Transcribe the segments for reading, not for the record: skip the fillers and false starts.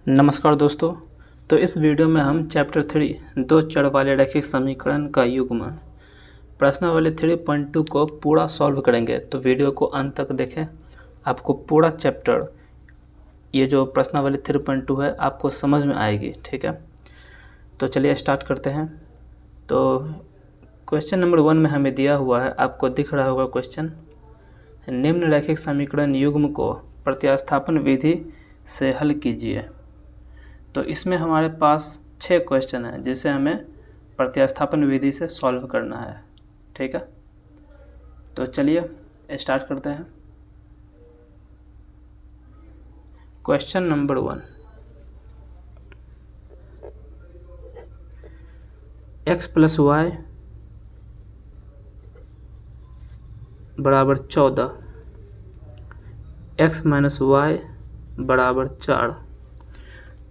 नमस्कार दोस्तों। तो इस वीडियो में हम चैप्टर 3 दो चर वाले रैखिक समीकरण का युग्म प्रश्नावली 3.2 को पूरा सॉल्व करेंगे। तो वीडियो को अंत तक देखें, आपको पूरा चैप्टर ये जो प्रश्नावली 3.2 है आपको समझ में आएगी। ठीक है, तो चलिए स्टार्ट करते हैं। तो क्वेश्चन नंबर 1 में हमें दिया हुआ है, आपको दिख रहा होगा क्वेश्चन, निम्न रैखिक समीकरण युग्म को प्रतिस्थापन विधि से हल कीजिए। तो इसमें हमारे पास 6 क्वेश्चन हैं जिसे हमें प्रतिस्थापन विधि से सॉल्व करना है। ठीक है, तो चलिए स्टार्ट करते हैं। Question number 1, x + y = 14, x - y = 4।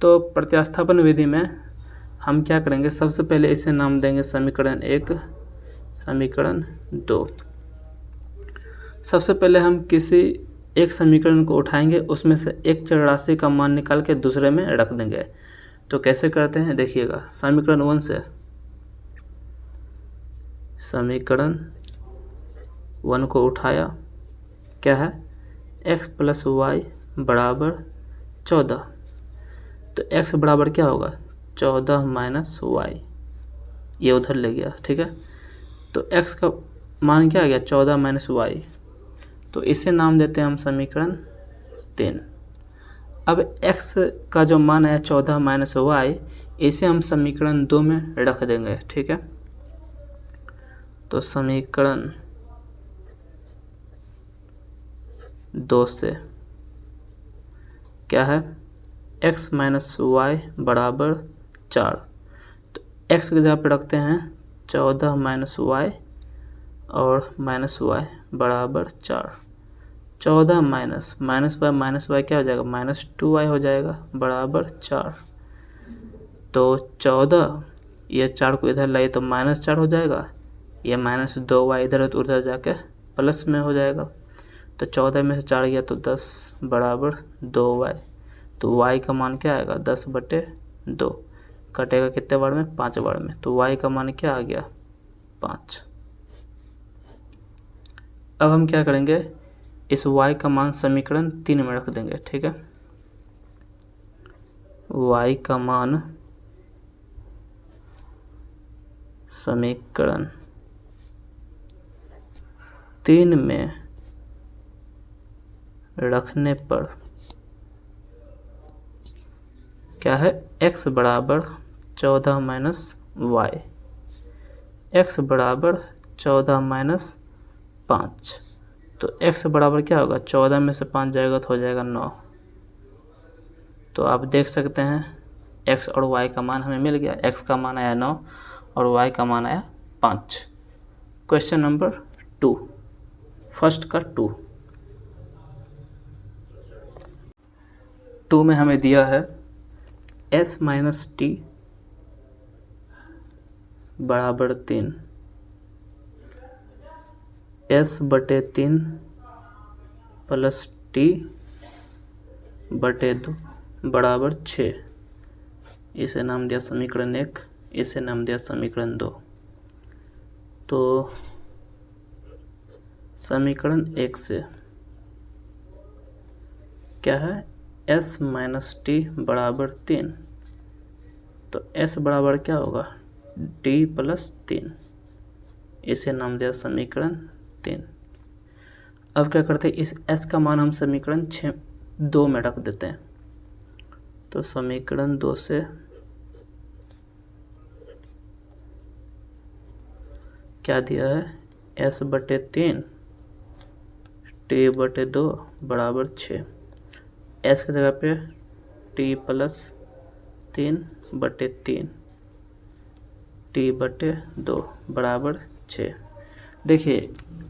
तो प्रतिस्थापन विधि में हम क्या करेंगे, सबसे पहले इसे नाम देंगे समीकरण 1, समीकरण 2। सबसे पहले हम किसी एक समीकरण को उठाएंगे, उसमें से एक चर राशि का मान निकाल के दूसरे में रख देंगे। तो कैसे करते हैं देखिएगा। समीकरण 1 से समीकरण 1 को उठाया, क्या है, x + y = 14। तो x बराबर क्या होगा, 14 - y, ये उधर ले गया। ठीक है, तो x का मान क्या आ गया, 14 - y। तो इसे नाम देते हैं हम समीकरण 3। अब x का जो मान है 14 - y, इसे हम समीकरण 2 में रख देंगे। ठीक है, तो समीकरण 2 से क्या है, x - y = 4। तो x की जगह पे रखते हैं 14 - y और -y = 4। 14 -y क्या हो जाएगा, -2y हो जाएगा, बराबर 4। तो 14, ये 4 को इधर लाइए तो -4 हो जाएगा, ये -2y इधर उधर जाके प्लस में हो जाएगा। तो 14 में से 4 गया तो 10 = 2y। तो y का मान क्या आएगा, 10/2। कटेगा कितने बार में, 5 बार में। तो y का मान क्या आ गया, 5। अब हम क्या करेंगे, इस y का मान समीकरण 3 में रख देंगे। ठीक है, y का मान समीकरण 3 में रखने पर क्या है, x बराबर 14 - y, x बराबर 14 - 5। तो x बराबर क्या होगा, 14 में से 5 जाएगा तो हो जाएगा 9। तो आप देख सकते हैं x और y का मान हमें मिल गया। x का मान आया 9 और y का मान आया 5। क्वेश्चन नंबर 2, फर्स्ट का 2 में हमें दिया है s - t = 3, s/3 + t/2 = 6। इसे नाम दिया समीकरण 1, इसे नाम दिया समीकरण 2। तो समीकरण 1 से क्या है, s - t = 3। तो s बराबर क्या होगा, t + 3। इसे नाम दिया समीकरण 3। अब क्या करते हैं, इस s का मान हम समीकरण 2 में रख देते हैं। तो समीकरण 2 से क्या दिया है, s/3 t/2 = 6। s की जगह पे t + 3/3 t/2 = 6। देखिए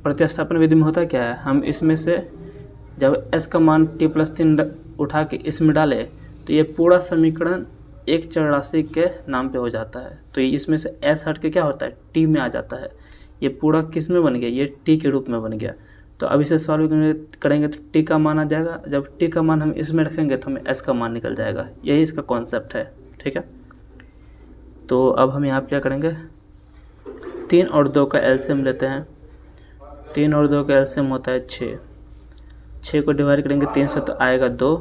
प्रतिस्थापन विधि में होता क्या है, हम इसमें से जब s का मान t + 3 उठा के इसमें डाले तो ये पूरा समीकरण एक चर राशि के नाम पे हो जाता है। तो इसमें से s हट के क्या होता है, t में आ जाता है। ये पूरा किस में बन गया, ये t के रूप में बन गया। तो अब इसे सॉल्व करेंगे तो टी का मान आ जाएगा, जब टी का मान हम इसमें रखेंगे तो हमें एस का मान निकल जाएगा। यही इसका कॉन्सेप्ट है, ठीक है। तो अब हम यहाँ क्या करेंगे, 3 और 2 का एलसीएम लेते हैं। 3 और 2 का एलसीएम होता है 6। 6 को डिवाइड करेंगे 3 से तो आएगा 2,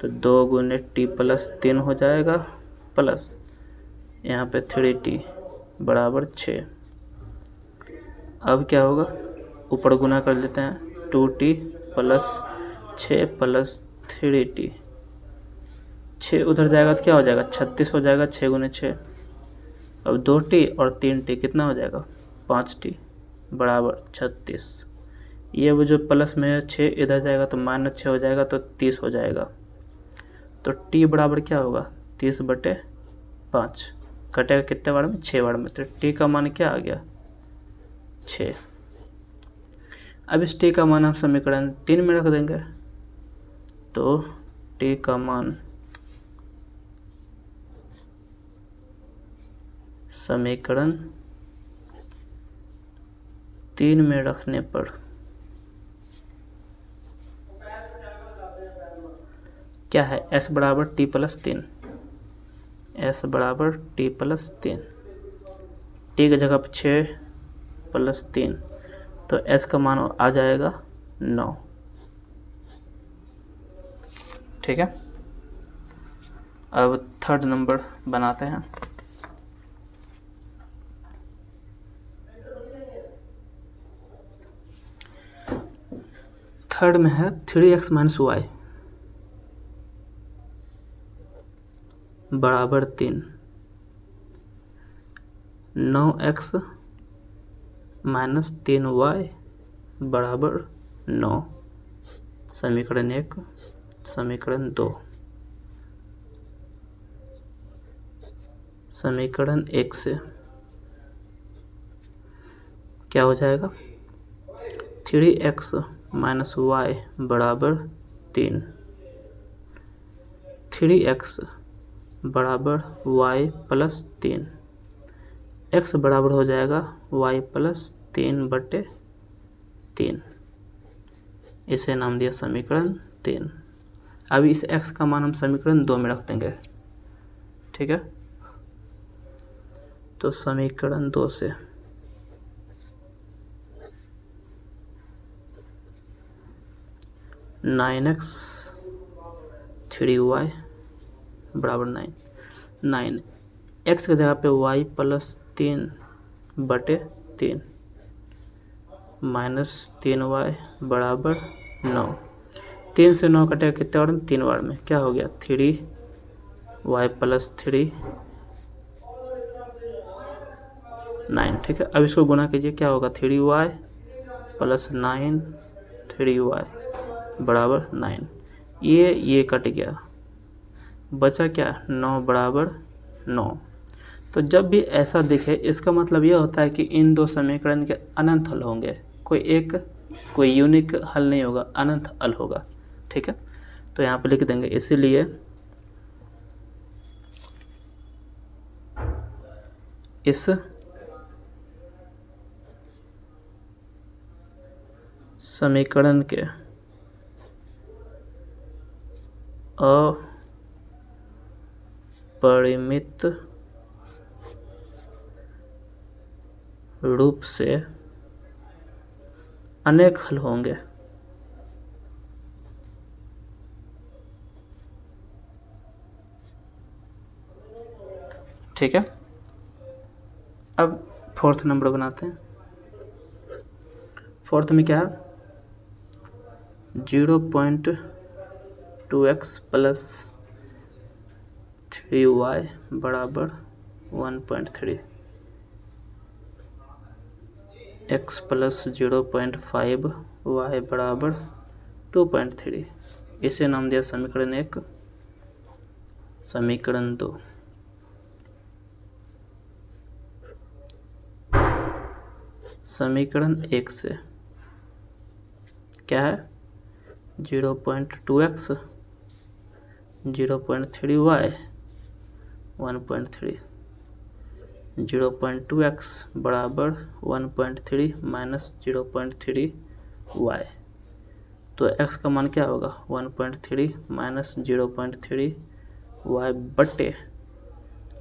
तो 2 गुने टी प्लस 3 हो जाएगा, प्लस यहाँ पे 3t बराबर 6। अब क्या होगा, ऊपर गुना कर लेते हैं, 2t प्लस 6 प्लस 3t। 6 उधर जाएगा तो क्या हो जाएगा, 36 हो जाएगा, 6 गुने 6। अब 2t और 3t कितना हो जाएगा, 5t बराबर 36। ये वो जो प्लस में है 6 इधर जाएगा तो -6 हो जाएगा, तो 30 हो जाएगा। तो t बराबर क्या होगा, 30/5। कटेगा कितने बार में, 6 बार में। तो t का मान क्या आ गया, 6। अब इस t का मान हम समीकरण 3 में रख देंगे, तो t का मान समीकरण 3 में रखने पर क्या है, s बराबर t प्लस 3। s बराबर t प्लस 3। t की जगह पर 6 प्लस 3, तो s का मान आ जाएगा 9, ठीक है। अब थर्ड नंबर बनाते हैं। थर्ड में है 3x माइनस वाई बराबर 3। 9x माइनस 3y बराबर 9। समीकरण 1, समीकरण 2। समीकरण 1 से क्या हो जाएगा, 3x माइनस वाई बराबर 3। 3x बराबर y प्लस 3। x बराबर हो जाएगा y प्लस 3/3। इसे नाम दिया समीकरण 3। अभी इस x का मान हम समीकरण 2 में रख देंगे, ठीक है। तो समीकरण 2 से 9x 3y बराबर 9। 9 x की जगह पे y प्लस 3/3 माइनस 3y बराबर 9। 3 से 9 कटेगा कितने बार में, 3 बार में। क्या हो गया, 3y प्लस 3 9, ठीक है। अब इसको गुना कीजिए, क्या होगा, 3y प्लस 9 3y बराबर 9। ये कट गया, बचा क्या, 9 बराबर 9। तो जब भी ऐसा दिखे इसका मतलब यह होता है कि इन दो समीकरण के अनंत हल होंगे, कोई यूनिक हल नहीं होगा, अनंत हल होगा, ठीक है। तो यहाँ पे लिख देंगे, इसीलिए इस समीकरण के अपरिमित रूप से अनेक हल होंगे। ठीक है। अब फोर्थ नंबर बनाते हैं। फोर्थ में क्या है, 0.2x प्लस 3y बराबर 1.3, x प्लस 0.5y बराबर 2.3। इसे नाम दिया समीकरण 1। समीकरण 2, समीकरण 1 से क्या है, 0.2x 0.3y 1.3 0.2x बराबर 1.3 माइनस 0.3y। तो x का मान क्या होगा 1.3 माइनस 0.3y बटे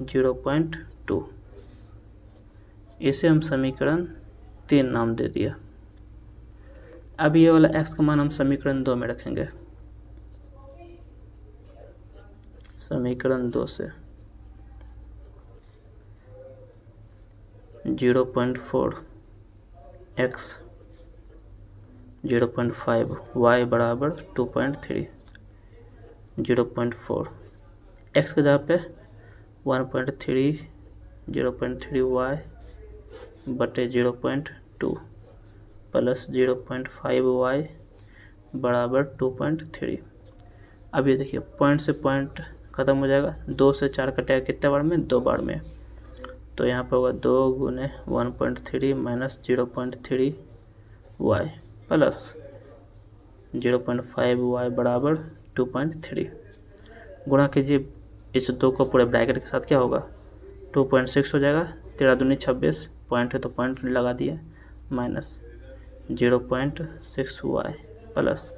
0.2। इसे हम समीकरण 3 नाम दे दिया। अब ये वाला x का मान हम समीकरण 2 में रखेंगे। समीकरण 2 से 0.4 x 0.5 y बराबर 2.3। 0.4 x के जगह पे 1.3 0.3 y बटे 0.2 प्लस 0.5 y बराबर 2.3। अब ये देखिए पॉइंट से पॉइंट ख़त्म हो जाएगा, 2 से 4 कटेगा कितने बार में, 2 बार में। तो यहाँ पर होगा 2 गुने 1.3 माइनस 0.3 y प्लस 0.5 y बराबर 2.3। गुणा कीजिए इस 2 को पूरे ब्रैकेट के साथ, क्या होगा 2.6 हो जाएगा, 13 दूनी 26, पॉइंट है तो पॉइंट लगा दिए, माइनस 0.6 y प्लस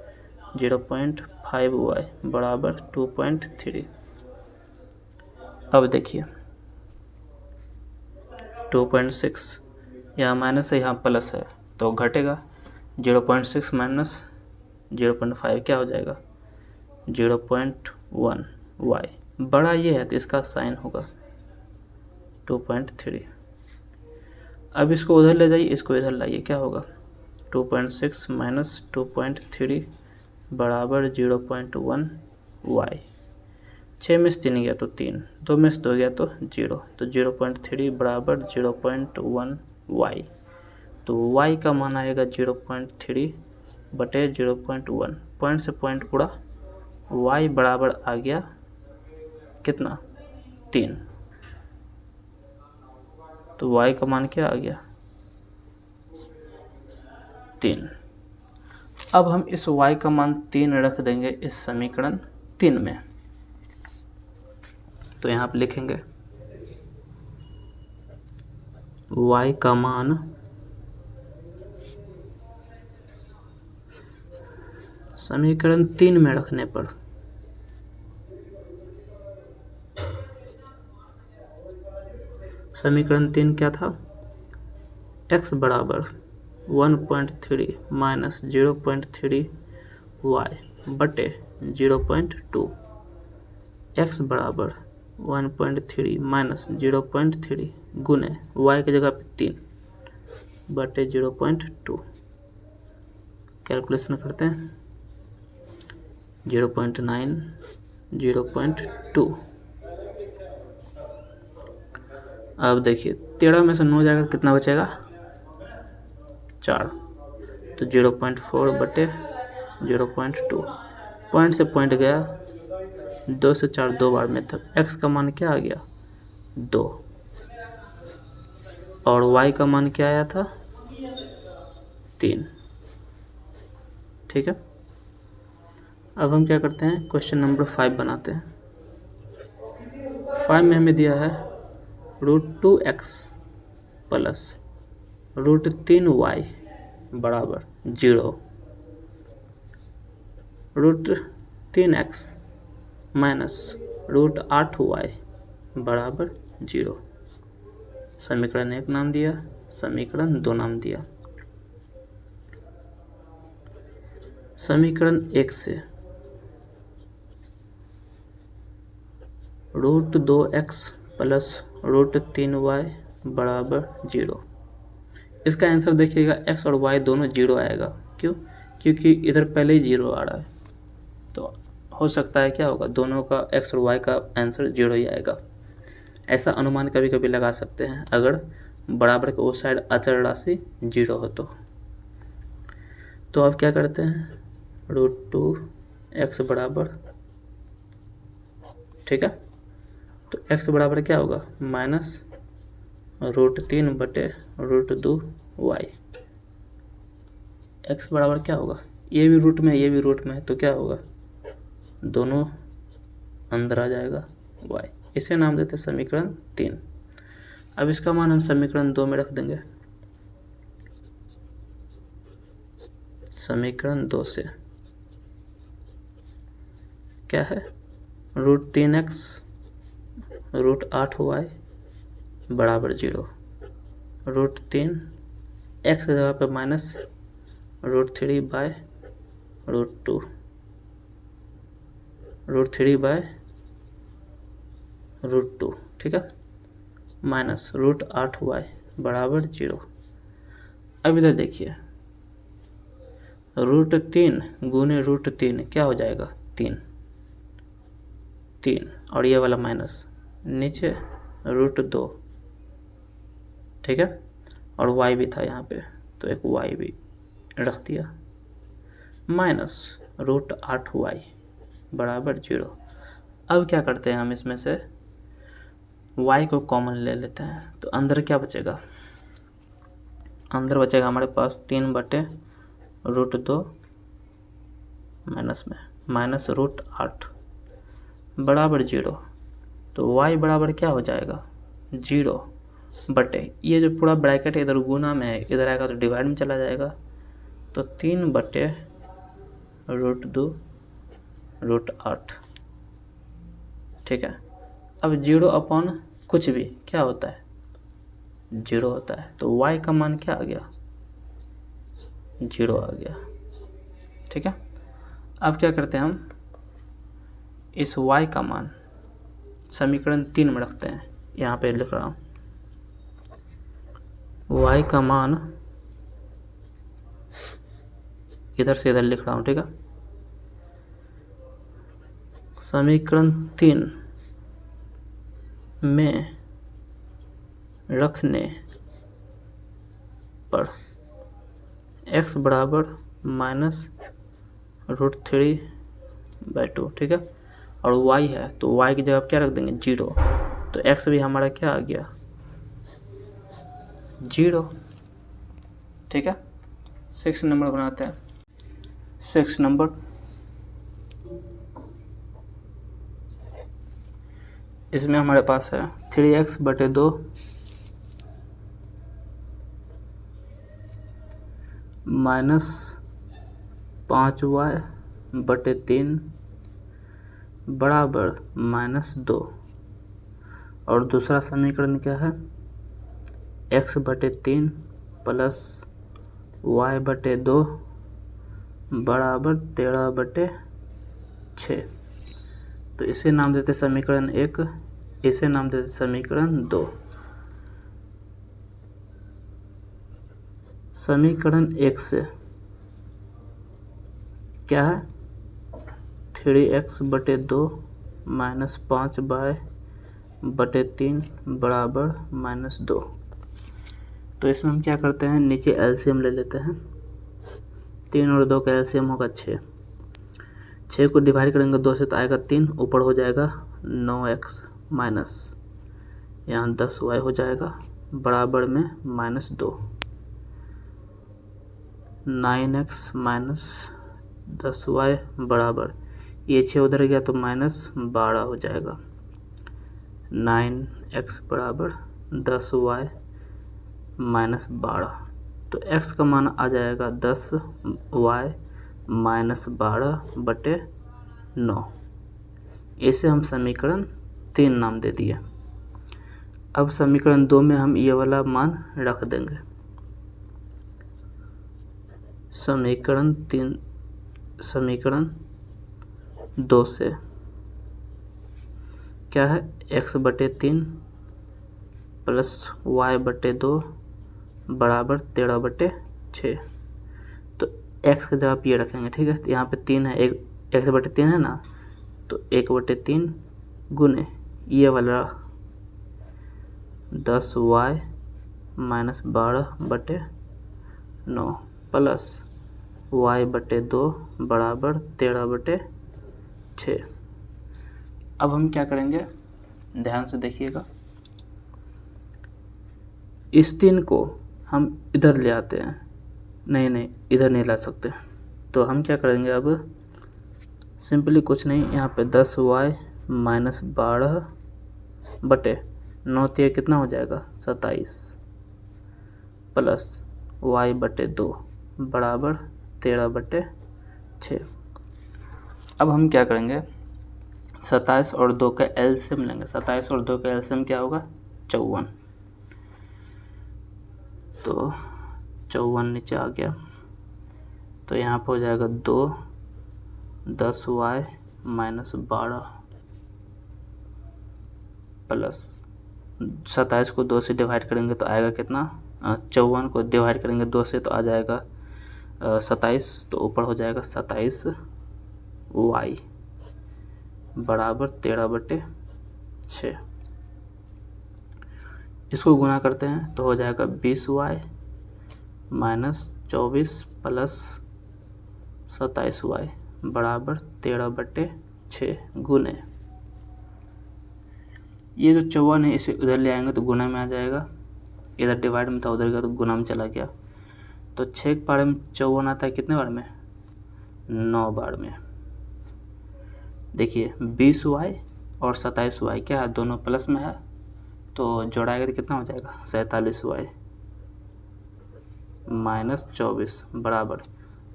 0.5 y बराबर 2.3। अब देखिए 2.6 यहाँ माइनस है यहाँ प्लस है तो घटेगा, 0.6 माइनस 0.5 क्या हो जाएगा 0.1 y। बड़ा ये है तो इसका साइन होगा 2.3। अब इसको उधर ले जाइए, इसको इधर लाइए, क्या होगा 2.6 माइनस 2.3 बराबर 0.1 y। 6 में से 3 गया तो 3, 2 में से 2 गया तो 0, तो 0.3 बराबर 0.1 y। तो y का मान आएगा 0.3 बटे 0.1, पॉइंट से पॉइंट उड़ा, y बराबर आ गया कितना 3। तो y का मान क्या आ गया 3। अब हम इस y का मान 3 रख देंगे इस समीकरण 3 में। तो यहाँ पे लिखेंगे y का मान समीकरण 3 में रखने पर समीकरण 3 क्या था, x बराबर 1.3 माइनस 0.3 y बटे 0.2, x बराबर 1.3 माइनस 0.3 गुने y की जगह पे 3 बटे 0.2। कैलकुलेशन करते हैं 0.9 0.2। अब देखिए 13 में से 9 जाएगा कितना बचेगा 4, तो 0.4 बटे 0.2, पॉइंट से पॉइंट गया, 2 से 4 2 बार में, तब x का मान क्या आ गया 2 और y का मान क्या आया था 3। ठीक है, अब हम क्या करते हैं क्वेश्चन नंबर 5 बनाते हैं। 5 में हमें दिया है √2x प्लस √3y बराबर 0, √3x माइनस √8y बराबर 0। समीकरण 1 नाम दिया, समीकरण 2 नाम दिया। समीकरण 1 से √2x प्लस √3y बराबर 0। इसका आंसर देखिएगा x और y दोनों 0 आएगा, क्यों, क्योंकि इधर पहले ही 0 आ रहा है, तो हो सकता है क्या होगा दोनों का x और y का आंसर 0 ही आएगा। ऐसा अनुमान कभी कभी लगा सकते हैं अगर बराबर के उस साइड अचर राशि 0 हो तो अब क्या करते हैं √2x बराबर, ठीक है, तो x बराबर क्या होगा माइनस √3 बटे √2y। x बराबर क्या होगा, ये भी रूट में है ये भी रूट में है, तो क्या होगा दोनों अंदर आ जाएगा y। इसे नाम देते हैं समीकरण 3। अब इसका मान हम समीकरण 2 में रख देंगे। समीकरण 2 से क्या है, √3x √8y बराबर 0। √3 x की जगह पे माइनस √3/√2 √3/√2, ठीक है, माइनस √8y बराबर 0। अब इधर देखिए, √3 गुने √3 क्या हो जाएगा, 3 और ये वाला माइनस नीचे √2, ठीक है, और y भी था यहाँ पे तो एक y भी रख दिया, माइनस √8y बराबर 0। अब क्या करते हैं, हम इसमें से y को कॉमन ले लेते हैं तो अंदर क्या बचेगा, अंदर बचेगा हमारे पास 3/√2 माइनस में माइनस √8 बराबर 0। तो y बराबर क्या हो जाएगा, 0 बटे ये जो पूरा ब्रैकेट इधर गुना में है, इधर आएगा तो डिवाइड में चला जाएगा, तो 3/√2√8, ठीक है। अब 0 अपॉन कुछ भी क्या होता है, 0 होता है, तो y का मान क्या आ गया, 0 आ गया, ठीक है। अब क्या करते हैं, हम इस y का मान समीकरण 3 में रखते हैं। यहाँ पे लिख रहा हूँ y का मान, इधर से इधर लिख रहा हूँ, ठीक है। समीकरण 3 में रखने पर x बराबर माइनस √3/2, ठीक है, और y है तो y की जगह क्या रख देंगे, 0, तो x भी हमारा क्या आ गया, 0, ठीक है। 6 नंबर बनाते हैं। 6 नंबर, इसमें हमारे पास है 3x/2 माइनस 5y/3 बराबर -2, और दूसरा समीकरण क्या है, x/3 प्लस y/2 बराबर 13/6। तो इसे नाम देते समीकरण 1, इसे नाम देते समीकरण 2। समीकरण 1 से क्या है, 3x/2 माइनस 5y/3 बराबर -2। तो इसमें हम क्या करते हैं, नीचे एलसीएम ले लेते हैं। 3 और 2 का एलसीएम होगा 6। 6 को डिवाइड करेंगे 2 से तो आएगा 3, ऊपर हो जाएगा 9x माइनस यहाँ 10y हो जाएगा बराबर में -2। 9x माइनस 10y बराबर, ये 6 उधर गया तो -12 हो जाएगा। 9x बराबर 10y माइनस 12, तो x का मान आ जाएगा 10y माइनस 12/9। इसे हम समीकरण 3 नाम दे दिए। अब समीकरण 2 में हम ये वाला मान रख देंगे। समीकरण 2 से क्या है, x/3 प्लस y/2 बराबर 13/6। तो x की जगह ये रखेंगे, ठीक है। तो यहाँ पे 3 है, एक x/3 है ना, तो 1/3 गुने ये वाला 10y माइनस 12/9 प्लस y/2 बराबर 13/6। अब हम क्या करेंगे, ध्यान से देखिएगा, इस 3 को हम इधर ले आते हैं। नहीं इधर नहीं ला सकते, तो हम क्या करेंगे, अब सिंपली कुछ नहीं, यहाँ पे 10y माइनस 12 बटे 9 तिया कितना हो जाएगा 27 प्लस y बटे 2 बराबर 13/6। अब हम क्या करेंगे, 27 और 2 का एलसीएम लेंगे। 27 और 2 का एलसीएम क्या होगा 54। तो 54 नीचे आ गया, तो यहाँ पर हो जाएगा 2 10y माइनस 12 प्लस 27 को 2 से डिवाइड करेंगे तो आएगा कितना, 54 को डिवाइड करेंगे 2 से तो आ जाएगा 27, तो ऊपर हो जाएगा 27y बराबर 13/6। इसको गुना करते हैं तो हो जाएगा 20y माइनस 24 प्लस 27y बराबर 13/6 गुने, ये जो 54 है इसे उधर ले आएंगे तो गुना में आ जाएगा, इधर डिवाइड में था उधर गया तो गुना में चला गया। तो 6 के बार में 54 आता है कितने बार में 9 बार में। देखिए 20y और 27y क्या है दोनों प्लस में है, तो जोड़ाएगा तो कितना हो जाएगा 47y माइनस 24 बराबर,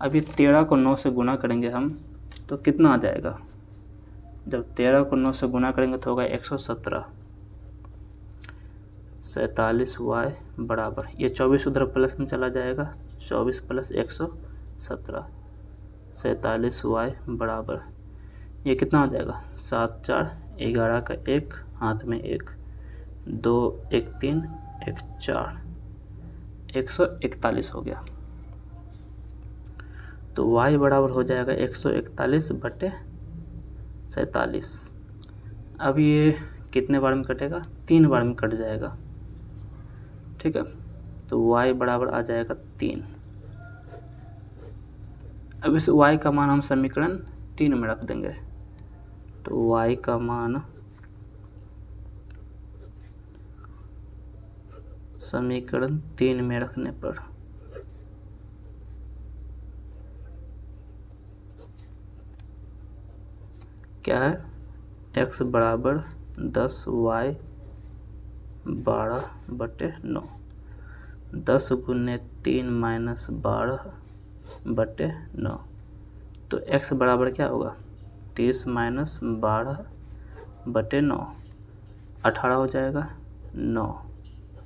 अभी 13 को 9 से गुना करेंगे हम तो कितना आ जाएगा, जब 13 को 9 से गुना करेंगे तो होगा 117 47y बराबर, ये 24 उधर प्लस में चला जाएगा, 24 प्लस 117 47y बराबर, ये कितना हो जाएगा 7 4 11 का 1 हाथ में 1 2 1 3 1 4 141 हो गया। तो y बराबर हो जाएगा 141/47। अब ये कितने बार में कटेगा 3 बार में कट जाएगा, ठीक है। तो y बराबर आ जाएगा 3। अब इस y का मान हम समीकरण 3 में रख देंगे, तो y का मान समीकरण 3 में रखने पर क्या है, x बराबर 10y 12/9, 10 गुने 3 माइनस 12/9, तो x बराबर क्या होगा 30 माइनस 12/9 18 हो जाएगा 9,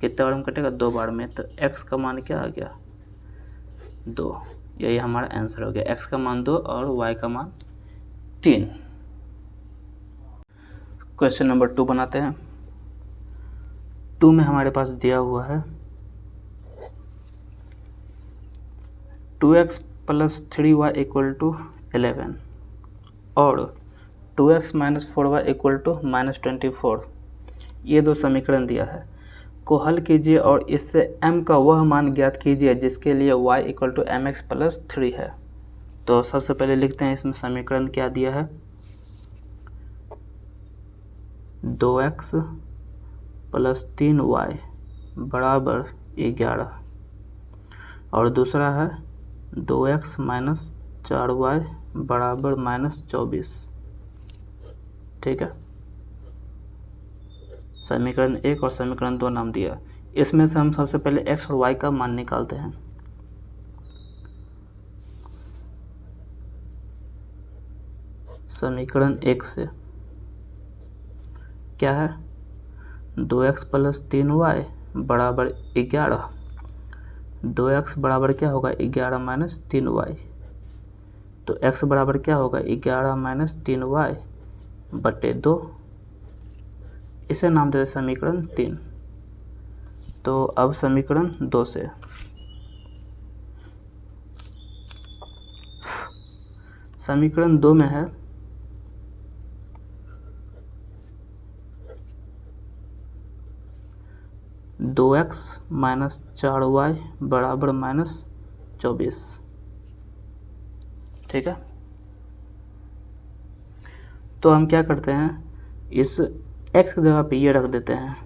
कितने बार में कटेगा 2 बार में, तो x का मान क्या आ गया 2, यही हमारा आंसर हो गया, x का मान 2 और y का मान 3। क्वेश्चन नंबर 2 बनाते हैं। 2 में हमारे पास दिया हुआ है 2x plus 3y equal to 11 और 2x minus 4y equal to -24, ये दो समीकरण दिया है, को हल कीजिए और इससे m का वह मान ज्ञात कीजिए जिसके लिए y equal to mx plus 3 है। तो सबसे पहले लिखते हैं इसमें समीकरण क्या दिया है, 2x प्लस 3y बराबर 11 और दूसरा है 2x माइनस 4y बराबर -24, ठीक है। समीकरण 1 और समीकरण 2 नाम दिया, इसमें से हम सबसे पहले x और y का मान निकालते हैं। समीकरण 1 से क्या है 2x प्लस 3y बराबर 11, 2x बराबर क्या होगा 11 माइनस 3y, तो x बराबर क्या होगा 11 माइनस 3y बटे 2, इसे नाम देते समीकरण 3। तो अब समीकरण 2 से समीकरण 2 में है 2x माइनस 4y बराबर -24, ठीक है। तो हम क्या करते हैं, इस x की जगह पे ये रख देते हैं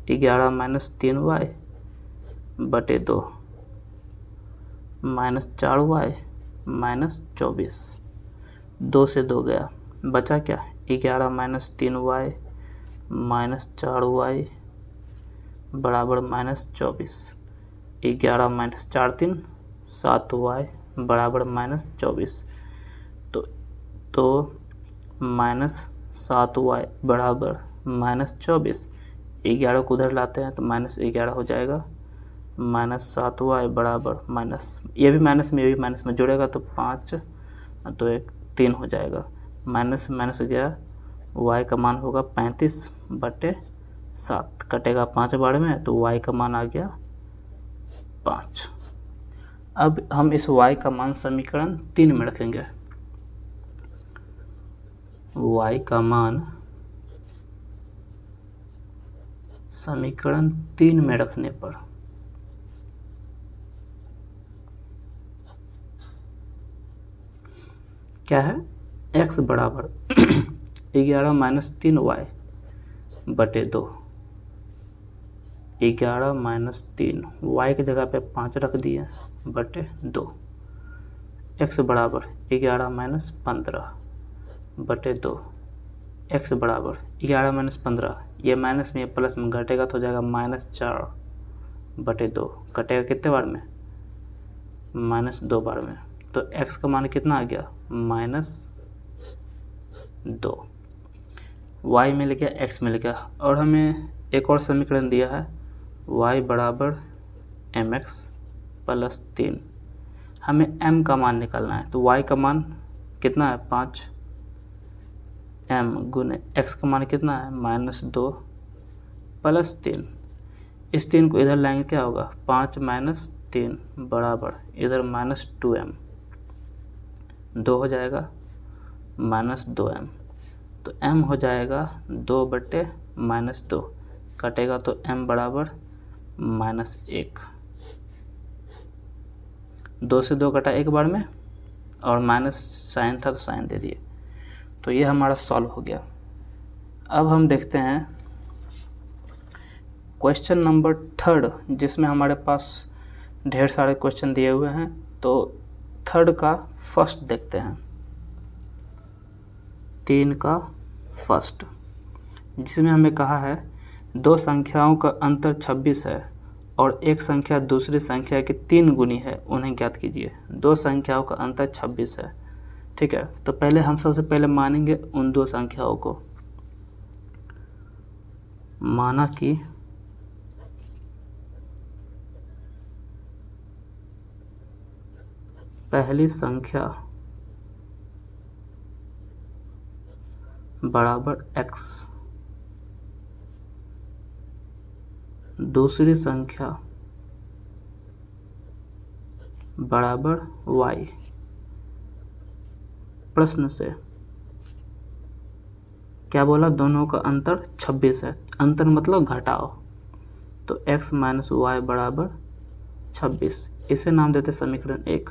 11 माइनस 3y बटे 2 माइनस 4y माइनस 24, 2 से 2 गया, बचा क्या 11 माइनस 3y माइनस 4y बराबर -24। 11 - 4 3 7y बराबर -24। तो -7y बराबर -24। 11 को उधर लाते हैं तो -11 हो जाएगा। -7y बराबर ये भी माइनस में जोड़ेगा तो 5 तो 1 3 हो जाएगा। माइनस माइनस गया, y का मान होगा 35/7। कटेगा 5 बार में तो y का मान आ गया 5। अब हम इस y का मान समीकरण 3 में रखेंगे। y का मान समीकरण 3 में रखने पर क्या है, x बराबर 11 - 3y बटे 2। 11 - 3 y की जगह पे 5 रख दिए बटे 2। x बराबर 11 - 15 बटे 2। x बराबर 11 - 15, ये माइनस में प्लस में घटेगा तो हो जाएगा -4 बटे 2। कटेगा कितने बार में, -2 बार में। तो x का मान कितना आ गया, -2। y मिल गया, x मिल गया। और हमें एक और समीकरण दिया है, y बराबर mx + 3। हमें m का मान निकालना है तो y का मान कितना है, 5 m गुने x का मान कितना है, -2 + 3। इस 3 को इधर लाएंगे क्या होगा, 5 - 3 बराबर इधर -2m, 2 हो जाएगा -2m। तो m हो जाएगा 2/-2, कटेगा तो m बराबर -1। 2 से 2 कटा एक बार में, और माइनस साइन था तो साइन दे दिए। तो ये हमारा सॉल्व हो गया। अब हम देखते हैं क्वेश्चन नंबर 3, जिसमें हमारे पास ढेर सारे क्वेश्चन दिए हुए हैं। तो 3 का फर्स्ट देखते हैं, 3 का फर्स्ट, जिसमें हमें कहा है 2 संख्याओं का अंतर 26 है और एक संख्या दूसरी संख्या की 3 गुनी है, उन्हें ज्ञात कीजिए। 2 संख्याओं का अंतर 26 है, ठीक है। तो पहले हम सबसे पहले मानेंगे उन 2 संख्याओं को। माना कि पहली संख्या बराबर x, दूसरी संख्या बराबर y। प्रश्न से क्या बोला, दोनों का अंतर 26 है। अंतर मतलब घटाओ, तो x - y बराबर 26, इसे नाम देते समीकरण 1।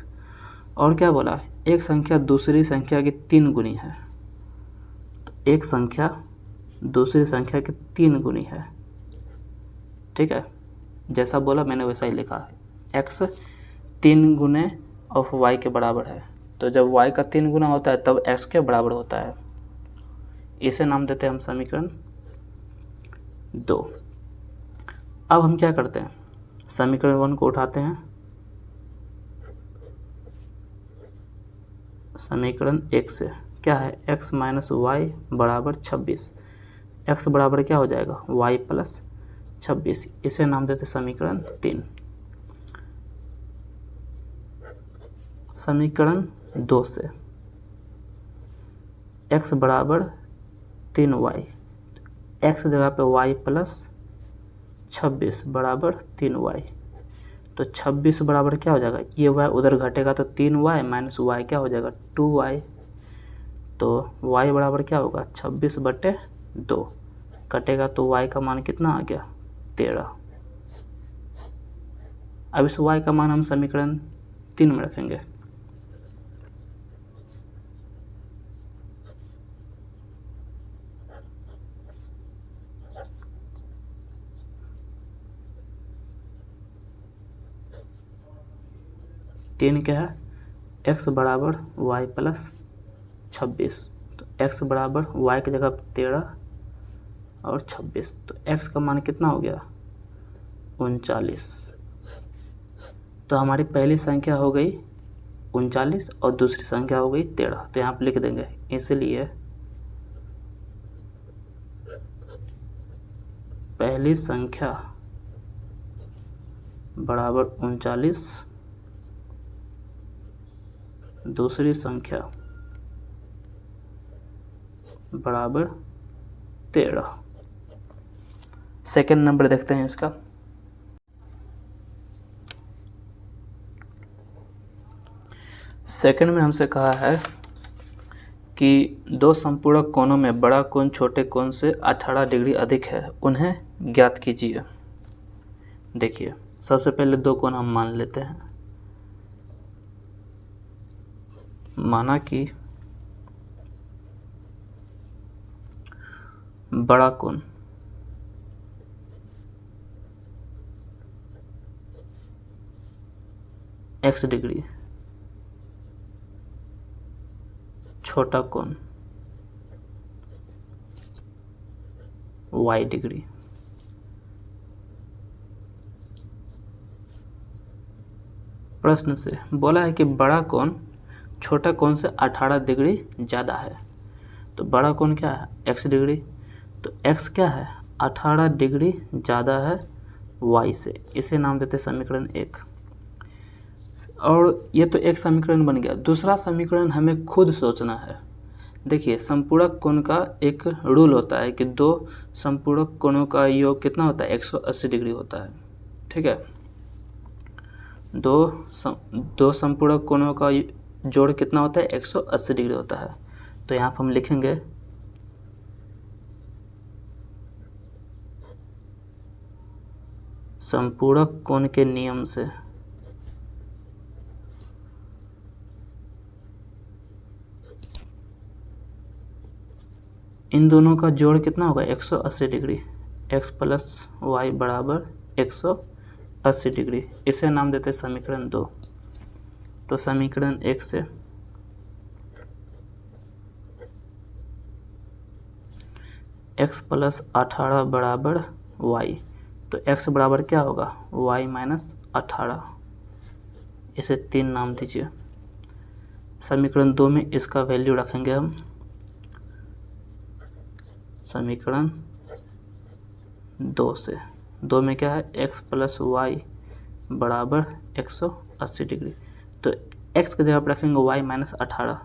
और क्या बोला, एक संख्या दूसरी संख्या की 3 गुनी है, तो एक संख्या दूसरी संख्या की 3 गुनी है, ठीक है। जैसा बोला मैंने वैसा ही लिखा है। x 3 गुने ऑफ y के बराबर है, तो जब y का 3 गुना होता है तब x के बराबर होता है। इसे नाम देते हैं हम समीकरण 2। अब हम क्या करते हैं, समीकरण 1 को उठाते हैं, समीकरण 1 से क्या है, x - y बराबर 26। x बराबर क्या हो जाएगा, y + 26, इसे नाम देते समीकरण 3। समीकरण 2 से x बराबर 3y, x जगह पे y + 26 बराबर 3y। तो 26 बराबर क्या हो जाएगा, ये y उधर घटेगा तो 3y - y क्या हो जाएगा, 2y। तो y बराबर क्या होगा, 26/2, कटेगा तो y का मान कितना आ गया, 13। अब इस y का मान हम समीकरण 3 में रखेंगे। तीन क्या है, x बराबर y + 26, तो x बराबर y की जगह 13 और 26, तो x का मान कितना हो गया, 39। तो हमारी पहली संख्या हो गई 39 और दूसरी संख्या हो गई 13। तो यहाँ पर लिख देंगे इसलिए पहली संख्या बराबर 39, दूसरी संख्या बराबर 13। सेकंड नंबर देखते हैं इसका। सेकंड में हमसे कहा है कि दो संपूरक कोणों में बड़ा कोण छोटे कोण से 18 डिग्री अधिक है, उन्हें ज्ञात कीजिए। देखिए सबसे पहले दो कोण हम मान लेते हैं। माना कि बड़ा कोण x डिग्री, छोटा कोण y डिग्री। प्रश्न से बोला है कि बड़ा कोण छोटा कोण से 18 डिग्री ज़्यादा है। तो बड़ा कोण क्या है x डिग्री, तो x क्या है 18 डिग्री ज़्यादा है y से। इसे नाम देते समीकरण 1। और ये तो एक समीकरण बन गया। दूसरा समीकरण हमें खुद सोचना है। देखिए संपूरक कोण का एक रूल होता है कि दो संपूरक कोणों का योग कितना होता है 180 डिग्री होता है। ठीक है, दो संपूरक कोणों का जोड़ कितना होता है 180 डिग्री होता है। तो यहाँ पर हम लिखेंगे संपूरक कोण के नियम से इन दोनों का जोड़ कितना होगा 180 डिग्री। x प्लस वाई बराबर 180 डिग्री। इसे नाम देते समीकरण 2। तो समीकरण 1 से x प्लस 18 बराबर y। तो x बराबर क्या होगा y माइनस 18। इसे 3 नाम दीजिए। समीकरण 2 में इसका वैल्यू रखेंगे हम। समीकरण 2 से 2 में क्या है x प्लस वाई बराबर 180 डिग्री। तो x की जगह पर रखेंगे y माइनस 18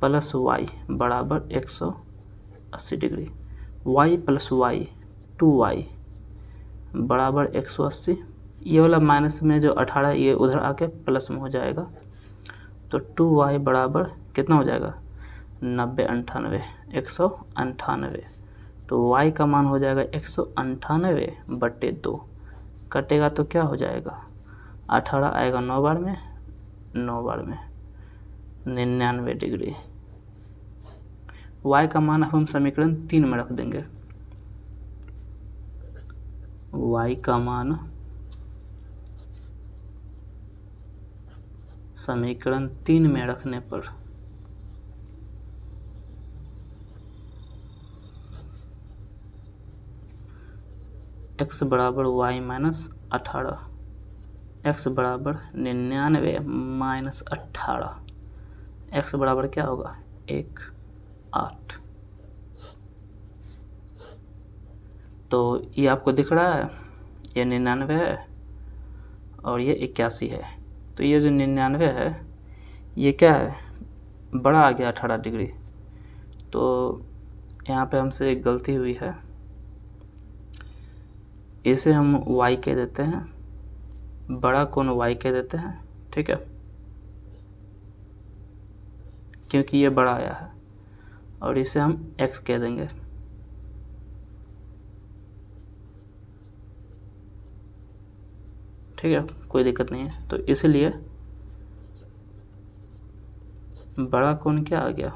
प्लस y बराबर 180 degree. y plus Y 2y बराबर 180। ये वाला माइनस में जो 18 ये उधर आके प्लस में हो जाएगा। तो 2y बराबर कितना हो जाएगा 90 98 198। तो y का मान हो जाएगा 198/2। कटेगा तो क्या हो जाएगा 18 आएगा 9 बार में 99 डिग्री। y का मान हम समीकरण 3 में रख देंगे। y का मान समीकरण 3 में रखने पर x बराबर y माइनस 18, x बराबर 99 माइनस 18, x बराबर क्या होगा 1 8। तो ये आपको दिख रहा है ये 99 है और ये 81 है। तो ये जो 99 है ये क्या है बड़ा आ गया 18 डिग्री। तो यहाँ पे हमसे एक गलती हुई है। इसे हम y कह देते हैं, बड़ा कोण y कह देते हैं। ठीक है, क्योंकि ये बड़ा आया है। और इसे हम x कह देंगे। ठीक है, कोई दिक्कत नहीं है। तो इसलिए बड़ा कोण क्या आ गया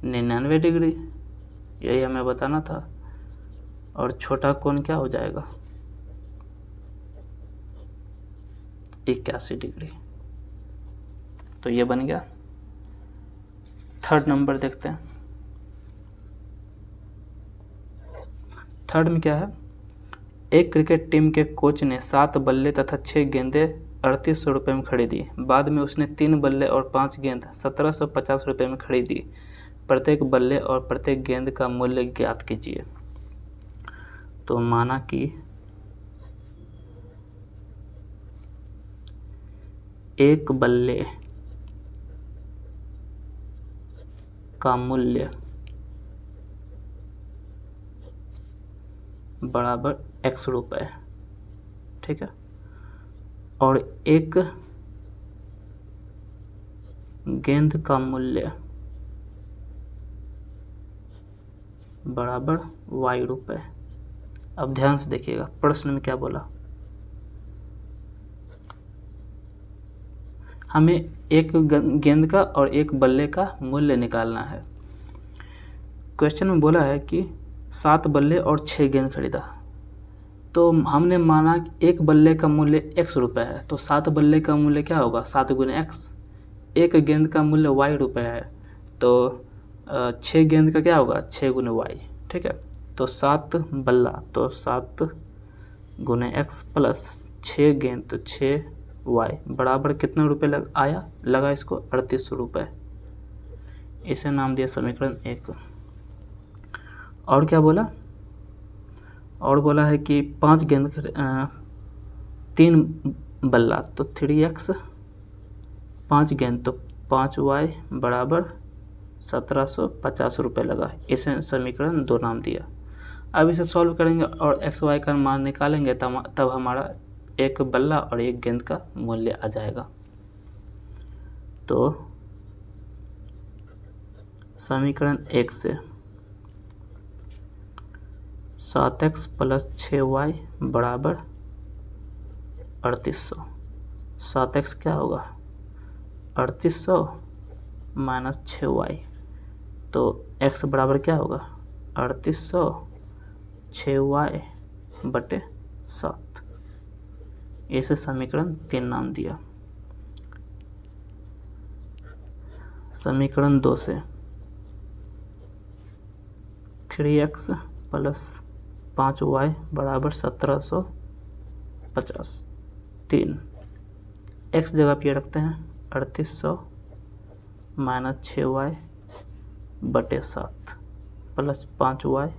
99 डिग्री, यही हमें बताना था। और छोटा कोण क्या हो जाएगा 81 डिग्री। तो ये बन गया। थर्ड नंबर देखते हैं। थर्ड में क्या है, एक क्रिकेट टीम के कोच ने 7 बल्ले तथा 6 गेंदें 3800 रुपये में खरीदी। बाद में उसने 3 बल्ले और 5 गेंद 1750 रुपये में खरीदी। प्रत्येक बल्ले और प्रत्येक गेंद का मूल्य ज्ञात कीजिए। तो माना कि एक बल्ले का मूल्य बराबर x रुपये, ठीक है, और एक गेंद का मूल्य बराबर y रुपये। अब ध्यान से देखिएगा प्रश्न में क्या बोला, हमें एक गेंद का और एक बल्ले का मूल्य निकालना है। क्वेश्चन में बोला है कि 7 बल्ले और 6 गेंद खरीदा, तो हमने माना कि एक बल्ले का मूल्य x रुपये है, तो 7 बल्ले का मूल्य क्या होगा, 7 गुने x। एक गेंद का मूल्य y रुपये है, तो 6 गेंद का क्या होगा, 6 गुने y, ठीक है। तो 7 बल्ला तो 7 गुने x प्लस 6 गेंद तो 6y बराबर कितना रुपये लगा इसको 3800 रुपये। इसे नाम दिया समीकरण 1। और क्या बोला, और बोला है कि 5 गेंद 3 बल्ला तो 3x, 5 गेंद तो 5y बराबर 1750 रुपये लगा। इसे समीकरण 2 नाम दिया। अब इसे सॉल्व करेंगे और x y का मान निकालेंगे तब हमारा एक बल्ला और एक गेंद का मूल्य आ जाएगा। तो समीकरण 1 से 7x प्लस 6y बराबर 3800। 7x क्या होगा 3800 माइनस 6y, तो x बराबर क्या होगा 3800 6y बटे 7। इसे समीकरण 3 नाम दिया। समीकरण 2 से 3x प्लस 5y बराबर 1750। 3 x जगह पे रखते हैं 3800 माइनस 6y बटे 7 प्लस 5y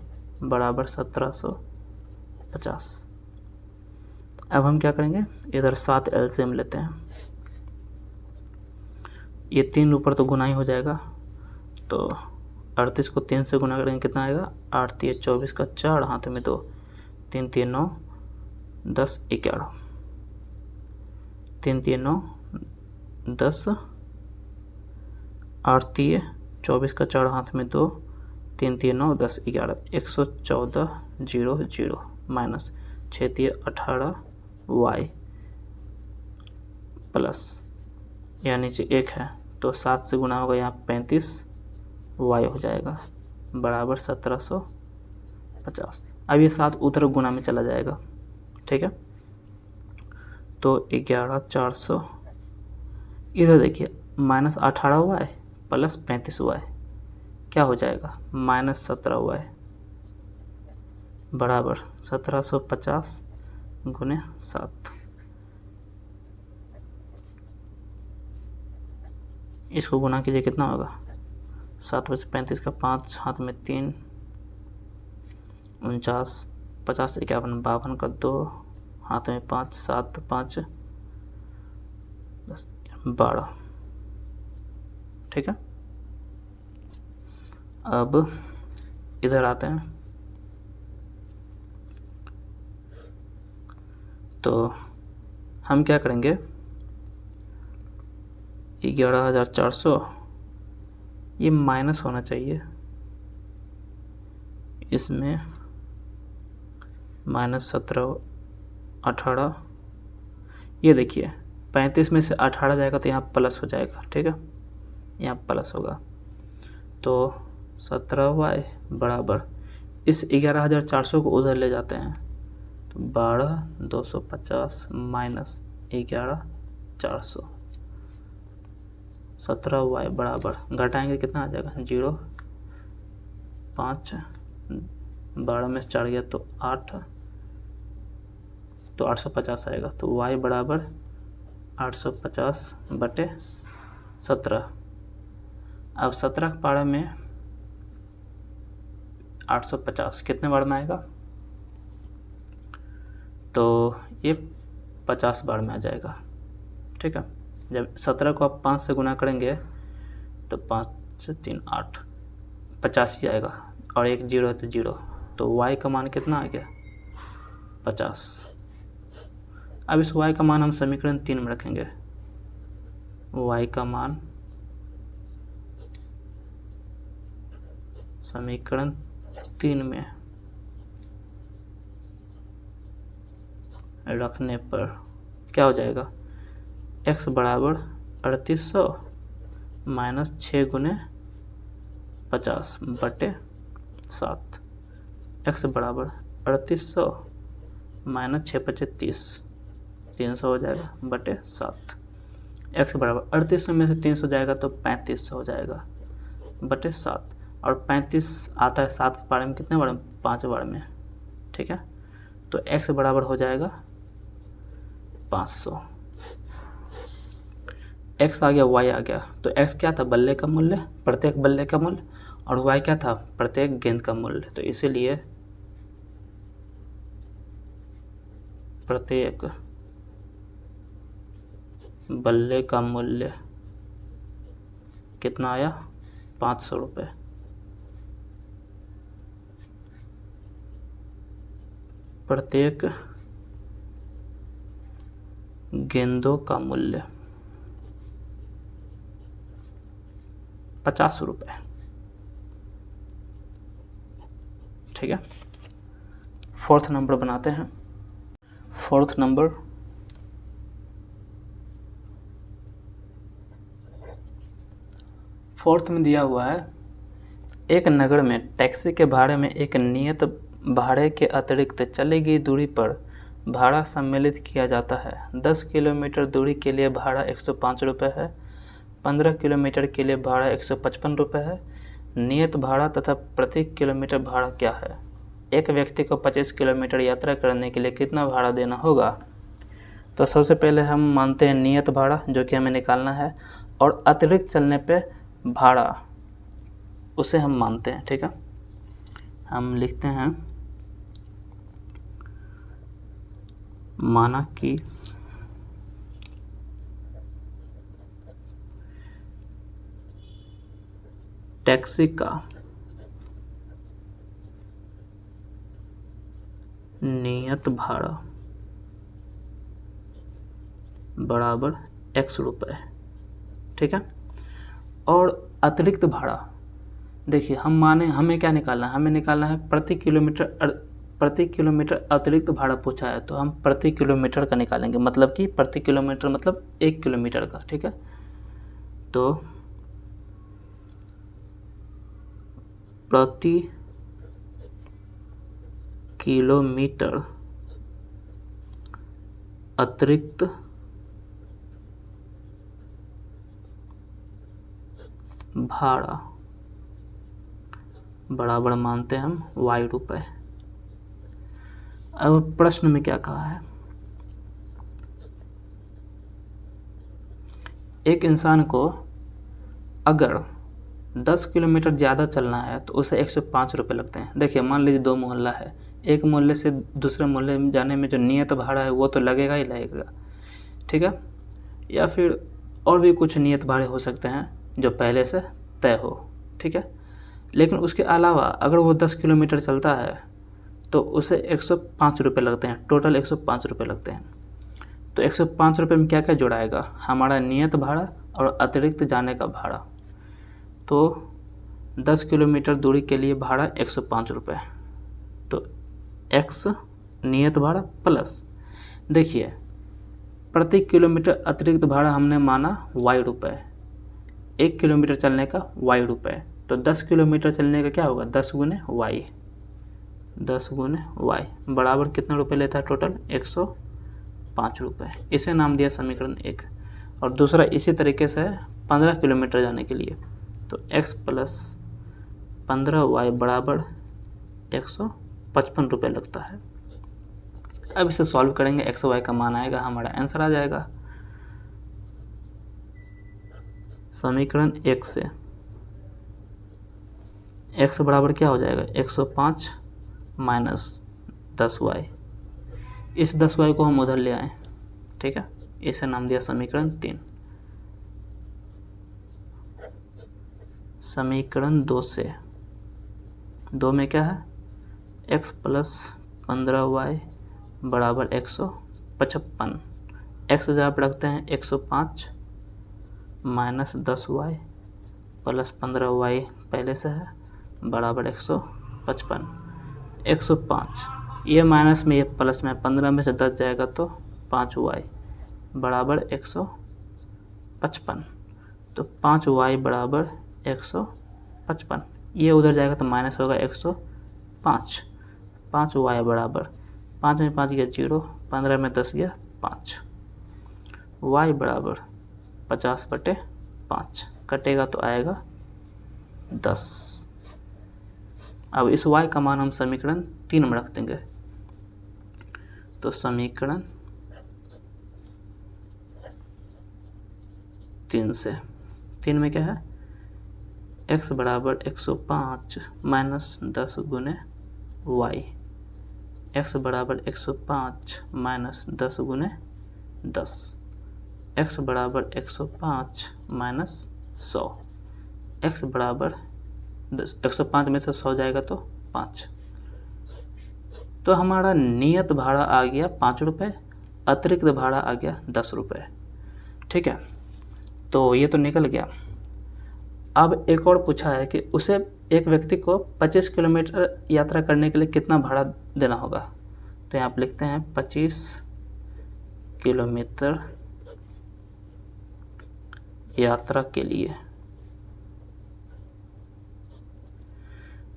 बराबर 1750। अब हम क्या करेंगे, इधर 7 एलसीएम लेते हैं। ये 3 ऊपर तो गुना ही हो जाएगा, तो 38 को 3 से गुना करेंगे कितना आएगा 8 3 24 का 4 हाथ में 2 3 3 9 10 11 3 3 9 10 8 3 24 का 4 हाथ में 2 3 3 9 10 11 114 0 0 माइनस 6 3 18 y प्लस यहाँ नीचे 1 है तो 7 से गुना होगा यहाँ 35 y हो जाएगा बराबर 1750। अब ये 7 उधर गुना में चला जाएगा, ठीक है। तो 11 400 इधर देखिए माइनस 18y प्लस 35y क्या हो जाएगा माइनस 17y बराबर 1750 गुने 7। इसको गुना कीजिए कितना होगा 7 बचे 35 का 5 हाथ में 3 49 50 51 52 का 2 हाथ में 5 7 5 10 12, ठीक है। अब इधर आते हैं तो हम क्या करेंगे 11,400 ये माइनस होना चाहिए, इसमें माइनस 17 18 ये देखिए 35 में से 18 जाएगा तो यहाँ प्लस हो जाएगा, ठीक है, यहाँ प्लस होगा। तो 17y बराबर इस 11,400 को उधर ले जाते हैं तो 12,250 माइनस 11,400 17y बराबर घटाएंगे कितना आ जाएगा 0 5 12 में से 4 गया तो 8, तो 850 आएगा। तो y बराबर 850/17। अब 17 के पारे में 850 कितने बार में आएगा? तो ये 50 बार में आ जाएगा। ठीक है, जब 17 को आप 5 से गुना करेंगे तो 5 से 3 8, 50 ही आएगा, और एक 0 है तो 0, तो y का मान कितना आ गया? 50। अब इस y का मान हम समीकरण 3 में रखेंगे। y का मान समीकरण 3 में रखने पर क्या हो जाएगा? x बराबर 3800 माइनस 6 गुने 50/7। x बराबर 3800 माइनस 6 × 5 = 30, 300 हो जाएगा /7। x बराबर 3800 में से 300 जाएगा तो 3500 हो जाएगा /7, और 35 आता है 7 के बारे में कितने बार में? 5 बार में। ठीक है, तो x बराबर हो जाएगा 500। x आ गया, y आ गया, तो x क्या था? बल्ले का मूल्य, प्रत्येक बल्ले का मूल्य, और y क्या था? प्रत्येक गेंद का मूल्य। तो इसीलिए प्रत्येक बल्ले का मूल्य कितना आया? 500 रुपये। प्रत्येक गेंदों का मूल्य 50 रुपये। ठीक है, 4th नंबर बनाते हैं। 4th नंबर, फोर्थ में दिया हुआ है, एक नगर में टैक्सी के भाड़े में एक नियत भाड़े के अतिरिक्त चली गई दूरी पर भाड़ा सम्मिलित किया जाता है। 10 किलोमीटर दूरी के लिए भाड़ा 105 रुपये है, 15 किलोमीटर के लिए भाड़ा 155 रुपये है। नियत भाड़ा तथा प्रति किलोमीटर भाड़ा क्या है? एक व्यक्ति को 25 किलोमीटर यात्रा करने के लिए कितना भाड़ा देना होगा? तो सबसे पहले हम मानते हैं नियत भाड़ा, जो कि हमें निकालना है, और अतिरिक्त चलने पे भाड़ा, उसे हम मानते हैं। ठीक है, हम लिखते हैं माना कि टैक्सी का नियत भाड़ा बराबर x रुपये। ठीक है, और अतिरिक्त भाड़ा, देखिए हम माने हमें क्या निकालना है? हमें निकालना है प्रति किलोमीटर अतिरिक्त भाड़ा पूछा है, तो हम प्रति किलोमीटर का निकालेंगे, मतलब कि प्रति किलोमीटर मतलब 1 किलोमीटर का। ठीक है, तो प्रति किलोमीटर अतिरिक्त भाड़ा बराबर मानते हैं हम y रुपये। अब प्रश्न में क्या कहा है? एक इंसान को अगर 10 किलोमीटर ज़्यादा चलना है तो उसे 105 रुपये लगते हैं। देखिए मान लीजिए 2 मोहल्ला है, एक मोहल्ले से दूसरे मोहल्ले में जाने में जो नियत भाड़ा है वो तो लगेगा ही लगेगा। ठीक है, या फिर और भी कुछ नियत भाड़े हो सकते हैं जो पहले से तय हो। ठीक है, लेकिन उसके अलावा अगर वो 10 किलोमीटर चलता है तो उसे 105 रुपये लगते हैं, टोटल 105 रुपये लगते हैं। तो 105 रुपये में क्या क्या जुड़ाएगा? हमारा नियत भाड़ा और अतिरिक्त जाने का भाड़ा। तो 10 किलोमीटर दूरी के लिए भाड़ा 105 रुपये, तो x नियत भाड़ा प्लस, देखिए प्रति किलोमीटर अतिरिक्त भाड़ा हमने माना y रुपये, 1 किलोमीटर चलने का y रुपये, तो 10 किलोमीटर चलने का क्या होगा? 10 गुने y, 10 गुने y बराबर कितना रुपये लेता है? टोटल 105 रुपये। इसे नाम दिया समीकरण 1। और दूसरा इसी तरीके से 15 किलोमीटर जाने के लिए, तो x प्लस 15y बराबर 155 लगता है। अब इसे सॉल्व करेंगे, एक्स वाई का मान आएगा, हमारा आंसर आ जाएगा। समीकरण 1 से x बराबर क्या हो जाएगा, 105 माइनस 10y। इस 10y को हम उधर ले आए, ठीक है, इसे नाम दिया समीकरण 3। समीकरण 2 से 2 में क्या है, x प्लस 15y बराबर 155। x जहाँ पर रखते हैं 105 माइनस 10y प्लस 15y पहले से है बराबर 155। 105 ये माइनस में ये प्लस में, 15 में से 10 जाएगा तो 5y बराबर 155। तो 5y बराबर 155, ये उधर जाएगा तो माइनस होगा 105। 5y बराबर 5 में 5 गया 0, 15 में 10 गया 5, y बराबर 50/5 कटेगा तो आएगा 10। अब इस y का मान हम समीकरण 3 में रख देंगे। तो समीकरण 3 से 3 में क्या है, x बराबर 105 माइनस 10 गुने y। x बराबर 105 माइनस 10 गुने 10। x बराबर 105 माइनस 100। x बराबर 105 में से 100 जाएगा तो 5। तो हमारा नियत भाड़ा आ गया 5 रुपये, अतिरिक्त भाड़ा आ गया 10 रुपये। ठीक है, तो ये तो निकल गया। अब एक और पूछा है कि उसे एक व्यक्ति को 25 किलोमीटर यात्रा करने के लिए कितना भाड़ा देना होगा। तो यहाँ पर लिखते हैं 25 किलोमीटर यात्रा के लिए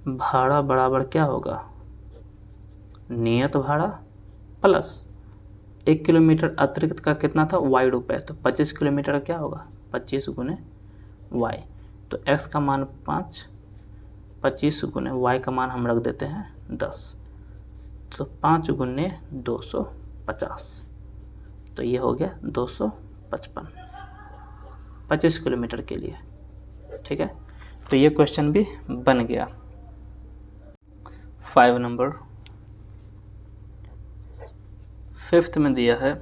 भाड़ा बराबर क्या होगा, नियत भाड़ा प्लस 1 किलोमीटर अतिरिक्त का कितना था, y रुपये। तो 25 किलोमीटर का क्या होगा, 25 गुने y। तो x का मान 5, 25 गुने y का मान हम रख देते हैं 10। तो 5 गुने 250, तो ये हो गया 255 25 किलोमीटर के लिए। ठीक है, तो ये क्वेश्चन भी बन गया। 5 नंबर 5th में दिया है,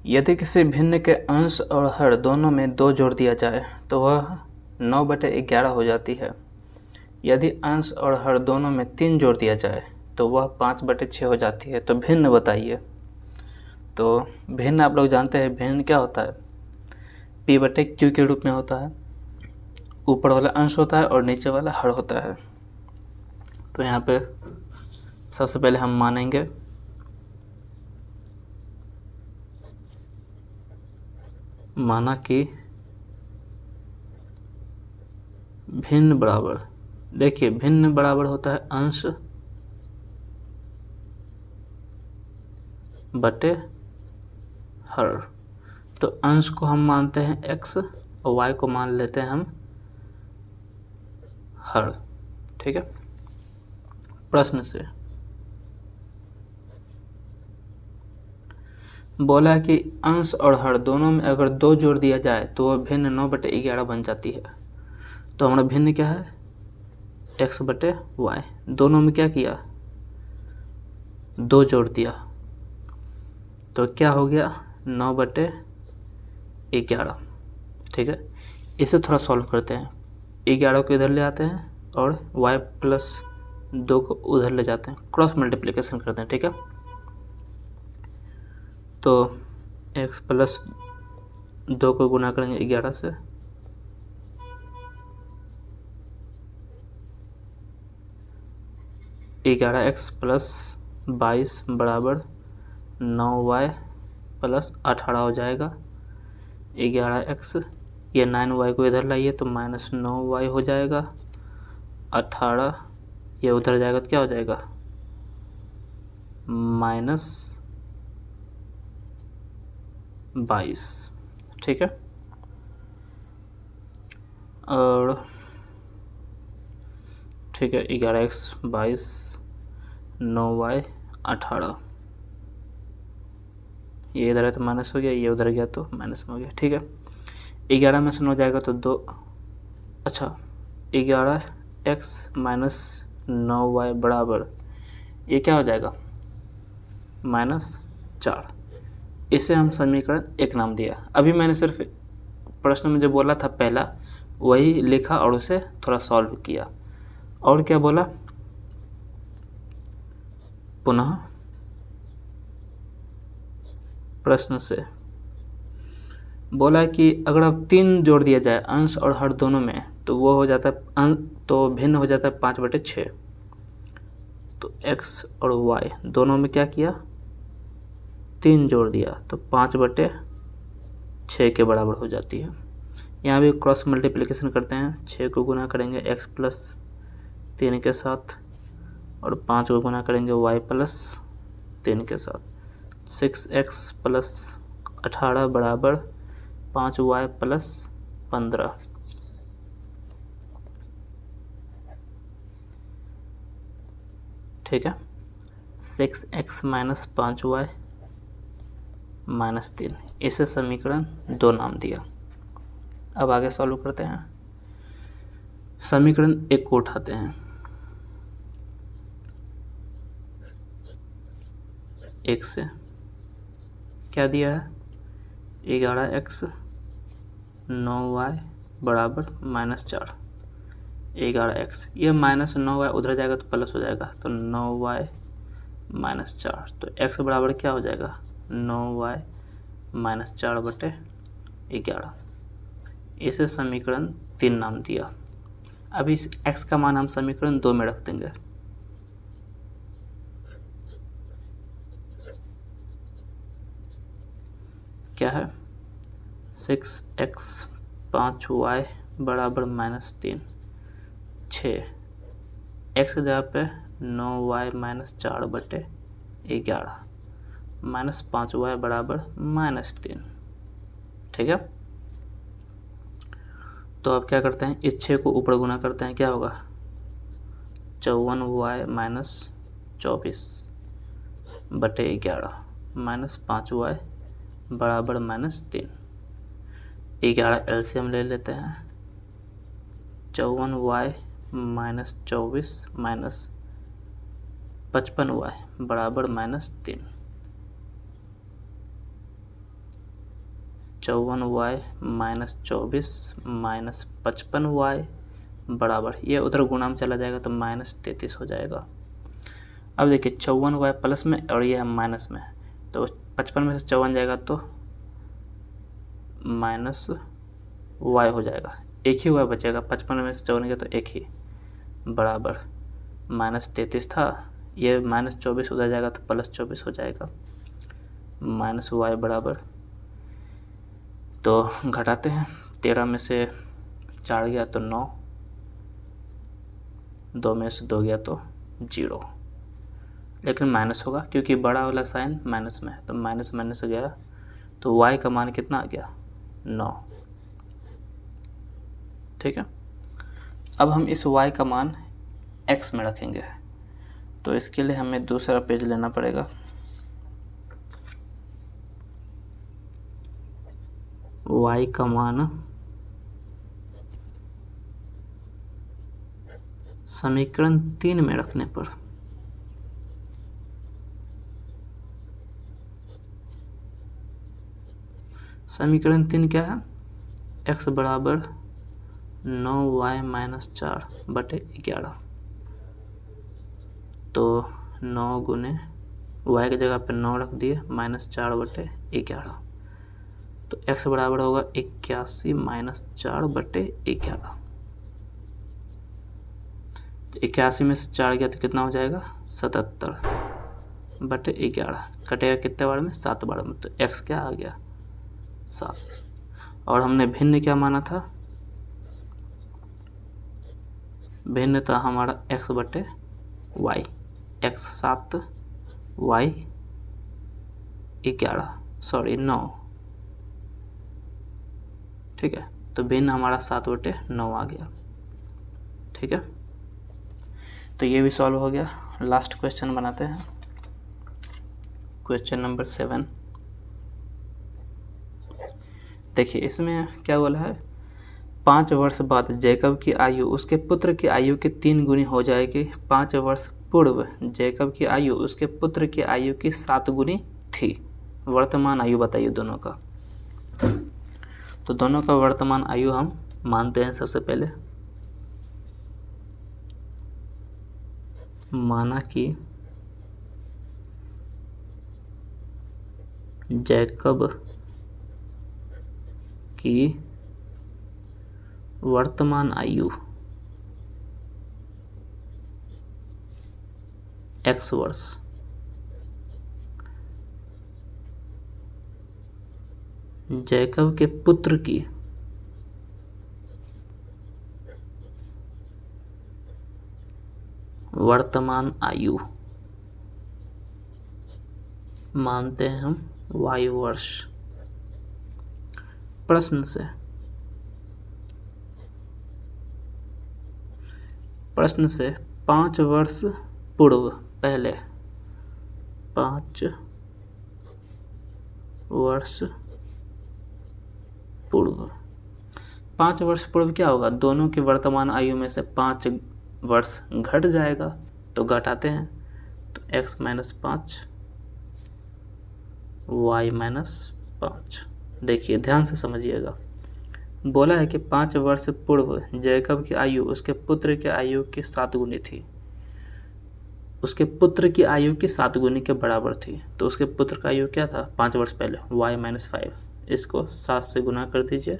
यदि किसी भिन्न के अंश और हर दोनों में 2 जोड़ दिया जाए तो वह 9/11 हो जाती है। यदि अंश और हर दोनों में 3 जोड़ दिया जाए तो वह 5/6 हो जाती है। तो भिन्न बताइए। तो भिन्न आप लोग जानते हैं, भिन्न क्या होता है, p/q के रूप में होता है। ऊपर वाला अंश होता है और नीचे वाला हर होता है। तो यहाँ पे सबसे पहले हम मानेंगे माना कि भिन्न बराबर, देखिए भिन्न बराबर होता है अंश बटे हर। तो अंश को हम मानते हैं x और y को मान लेते हैं हम हर। ठीक है, प्रश्न से बोला कि अंश और हर दोनों में अगर 2 जोड़ दिया जाए तो वह भिन्न 9/11 बन जाती है। तो हमारा भिन्न क्या है, x/y। दोनों में क्या किया, 2 जोड़ दिया, तो क्या हो गया 9/11। ठीक है, इसे थोड़ा सॉल्व करते हैं। 11 को इधर ले आते हैं और y + 2 को उधर ले जाते हैं, क्रॉस मल्टीप्लिकेशन करते हैं। ठीक है, तो x + 2 को गुना करेंगे 11 से, x + 22 बराबर 9y + 18 हो जाएगा। 11x, ये 9y को इधर लाइए तो -9y हो जाएगा। 18 ये उधर जाएगा तो क्या हो जाएगा, -22। ठीक है, और ठीक है, 11x 22, 9y 18, ये इधर है तो माइनस हो गया, ये उधर गया तो माइनस में हो गया। ठीक है, 11 में से 9 जाएगा तो 2, अच्छा 11x माइनस 9y बराबर, ये क्या हो जाएगा -4। इसे हम समीकरण 1 नाम दिया। अभी मैंने सिर्फ प्रश्न में जो बोला था पहला वही लिखा और उसे थोड़ा सॉल्व किया। और क्या बोला, पुनः प्रश्न से बोला कि अगर अब 3 जोड़ दिया जाए अंश और हर दोनों में तो वो हो जाता है तो भिन्न हो जाता है 5/6। तो x और y दोनों में क्या किया, 3 जोड़ दिया तो 5/6 के बराबर हो जाती है। यहाँ भी क्रॉस मल्टीप्लिकेशन करते हैं, 6 को गुना करेंगे x प्लस 3 के साथ और 5 को गुना करेंगे y प्लस 3 के साथ। 6x प्लस 18 बराबर 5y प्लस 15। ठीक है, 6x माइनस 5y माइनस 3, इसे समीकरण 2 नाम दिया। अब आगे सॉल्व करते हैं। समीकरण 1 को उठाते हैं, 1 से क्या दिया है, 11x 9y बराबर -4। 11x, ये -9y उधर जाएगा तो प्लस हो जाएगा तो 9y -4। तो x बराबर क्या हो जाएगा, 9y -4/11। इसे समीकरण 3 नाम दिया। अब इस x का मान हम समीकरण 2 में रख देंगे। क्या है, 6x 5y बराबर -3, 6 x की जगह पे 9y -4/11 -5y बराबर -3। ठीक है, तो अब क्या करते हैं, इस 6 को ऊपर गुना करते हैं, क्या होगा 54y -24/11 -5y बराबर -3। 11 एलसीएम ले लेते हैं, 54y -24 -55y बराबर -3। 54y -24 -55y बराबर, ये उधर गुणा में चला जाएगा तो -33 हो जाएगा। अब देखिए 54y प्लस में और ये है माइनस में, तो 55 में से 54 जाएगा तो -y हो जाएगा, एक ही y बचेगा। 55 में से 54 गया तो एक ही, बराबर -33 था, ये -24 उधर जाएगा तो +24 हो जाएगा, -y बराबर, तो घटाते हैं, 13 में से 4 गया तो 9, 2 में से 2 गया तो 0, लेकिन माइनस होगा क्योंकि बड़ा वाला साइन माइनस में है, तो माइनस माइनस गया तो y का मान कितना आ गया, 9। ठीक है, अब हम इस y का मान x में रखेंगे, तो इसके लिए हमें दूसरा पेज लेना पड़ेगा। y का मान समीकरण 3 में रखने पर समीकरण 3 क्या है, x बराबर 9y -4/11, तो 9 गुने y की जगह पे 9 रख दिए -4/11, तो x बराबर होगा 81 -4/11। तो 81 में से 4 गया तो कितना हो जाएगा 77/11, कटेगा कितने बार में, 7 बार में, तो x क्या आ गया 7। और हमने भिन्न क्या माना था, भिन्न था हमारा x/y, x 7 y 11 सॉरी 9। ठीक है, तो भिन्न हमारा 7/9 आ गया। ठीक है, तो ये भी सॉल्व हो गया। लास्ट क्वेश्चन बनाते हैं, क्वेश्चन नंबर 7। देखिए इसमें क्या बोला है, 5 वर्ष बाद जैकब की आयु उसके पुत्र की आयु के 3 गुनी हो जाएगी। 5 वर्ष पूर्व जैकब की आयु उसके पुत्र की आयु की 7 गुनी थी। वर्तमान आयु बताइए दोनों का। तो दोनों का वर्तमान आयु हम मानते हैं। सबसे पहले माना कि जैकब की वर्तमान आयु x वर्ष जैकब के पुत्र की वर्तमान आयु मानते हैं हम y वर्ष। प्रश्न से 5 वर्ष पूर्व, पहले 5 वर्ष पूर्व। 5 वर्ष पूर्व क्या होगा, दोनों की वर्तमान आयु में से 5 वर्ष घट जाएगा, तो घटाते हैं। तो x - 5 y - 5। देखिए ध्यान से समझिएगा, बोला है कि 5 वर्ष पूर्व जैकब की आयु उसके पुत्र की आयु की 7 गुनी थी। उसके पुत्र की आयु की 7 गुनी के बराबर थी। तो उसके पुत्र का आयु क्या था 5 वर्ष पहले, y - 5। इसको 7 से गुना कर दीजिए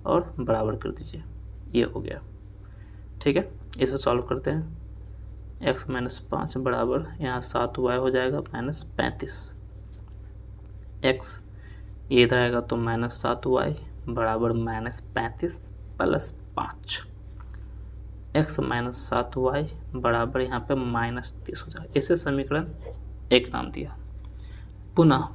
और बराबर कर दीजिए, ये हो गया। ठीक है, इसे सॉल्व करते हैं। x - 5 बराबर यहाँ 7y हो जाएगा -35। x ये इधर आएगा तो -7y बराबर -35 + 5। x - 7y बराबर यहाँ पे -30 हो जाएगा। इसे समीकरण 1 नाम दिया। पुनः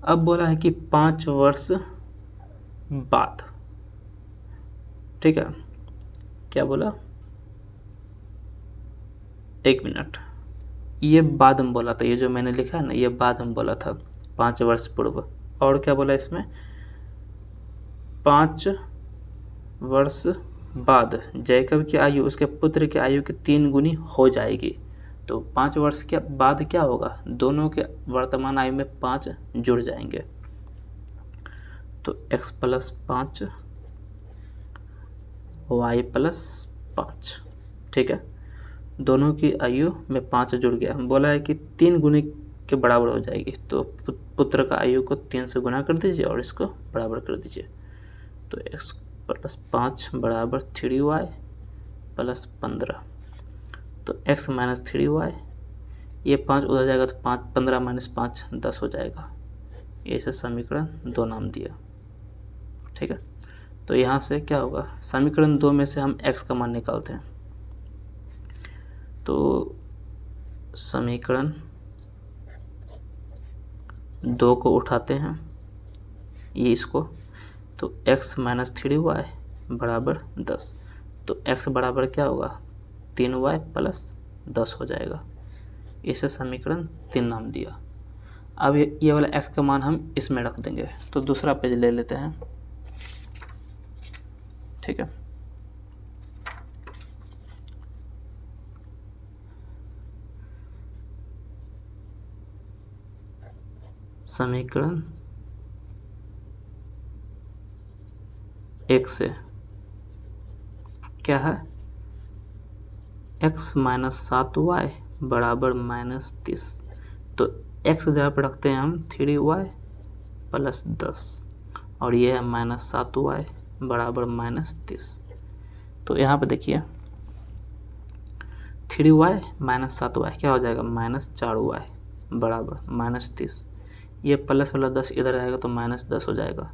अब बोला है कि 5 वर्ष बाद, ठीक है, क्या बोला, 1 मिनट, ये बाद में बोला था, ये जो मैंने लिखा है ना, ये बाद में बोला था 5 वर्ष पूर्व। और क्या बोला इसमें, 5 वर्ष बाद जैकब की आयु उसके पुत्र की आयु की 3 गुनी हो जाएगी। तो 5 वर्ष के बाद क्या होगा, दोनों के वर्तमान आयु में 5 जुड़ जाएंगे। तो x + 5 y + 5, ठीक है, दोनों की आयु में 5 जुड़ गया। बोला है कि 3 गुनी के बराबर हो जाएगी। तो पुत्र का आयु को 3 से गुना कर दीजिए और इसको बराबर कर दीजिए। तो x + 5 बराबर 3y + 15। तो x - 3y, ये 5 उधर जाएगा तो 15 - 5 10 हो जाएगा। इसे समीकरण 2 नाम दिया। ठीक है, तो यहाँ से क्या होगा, समीकरण 2 में से हम x का मान निकालते हैं। तो समीकरण 2 को उठाते हैं, ये इसको, तो x - 3y बराबर 10। तो x बराबर क्या होगा, 3y + 10 हो जाएगा। इसे समीकरण 3 नाम दिया। अब ये वाला x का मान हम इसमें रख देंगे। तो दूसरा पेज ले लेते हैं। ठीक है, समीकरण 1 से क्या है, x - 7y बराबर -30। तो x जगह पर रखते हैं हम 3y + 10 और ये है -7y बराबर -30। तो यहाँ पे देखिए 3y - 7y क्या हो जाएगा, -4y बराबर -30। ये प्लस वाला 10 इधर आएगा तो -10 हो जाएगा।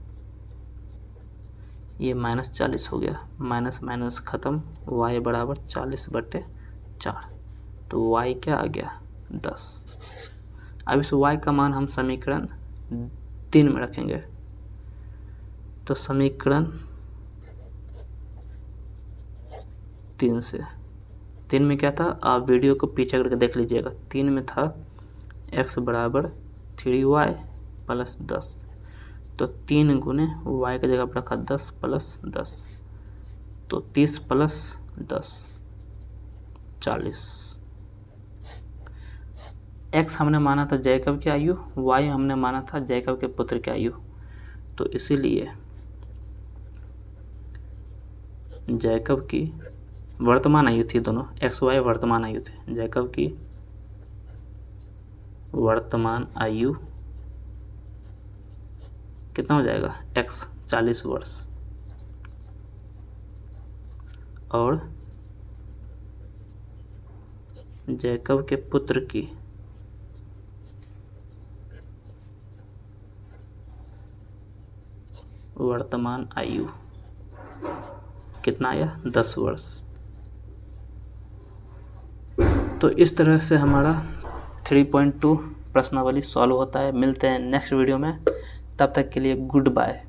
ये -40 हो गया, माइनस माइनस ख़त्म, y बराबर 40/4। तो y क्या आ गया, 10। अब इस y का मान हम समीकरण 3 में रखेंगे। तो समीकरण 3 से, 3 में क्या था, आप वीडियो को पीछे करके देख लीजिएगा। 3 में था x बराबर 3y प्लस 10, तो 3 गुने y की जगह पर रखा 10 प्लस 10, तो 30 प्लस 10 40। x हमने माना था जैकब की आयु, y हमने माना था जैकब के पुत्र की आयु, तो इसीलिए जैकब की वर्तमान आयु थी, दोनों x y वर्तमान आयु थे। जैकब की वर्तमान आयु कितना हो जाएगा, x 40 वर्ष, और जैकब के पुत्र की वर्तमान आयु कितना आया, 10 वर्ष। तो इस तरह से हमारा 3.2 प्रश्नावली सॉल्व होता है। मिलते हैं नेक्स्ट वीडियो में, तब तक के लिए गुड बाय।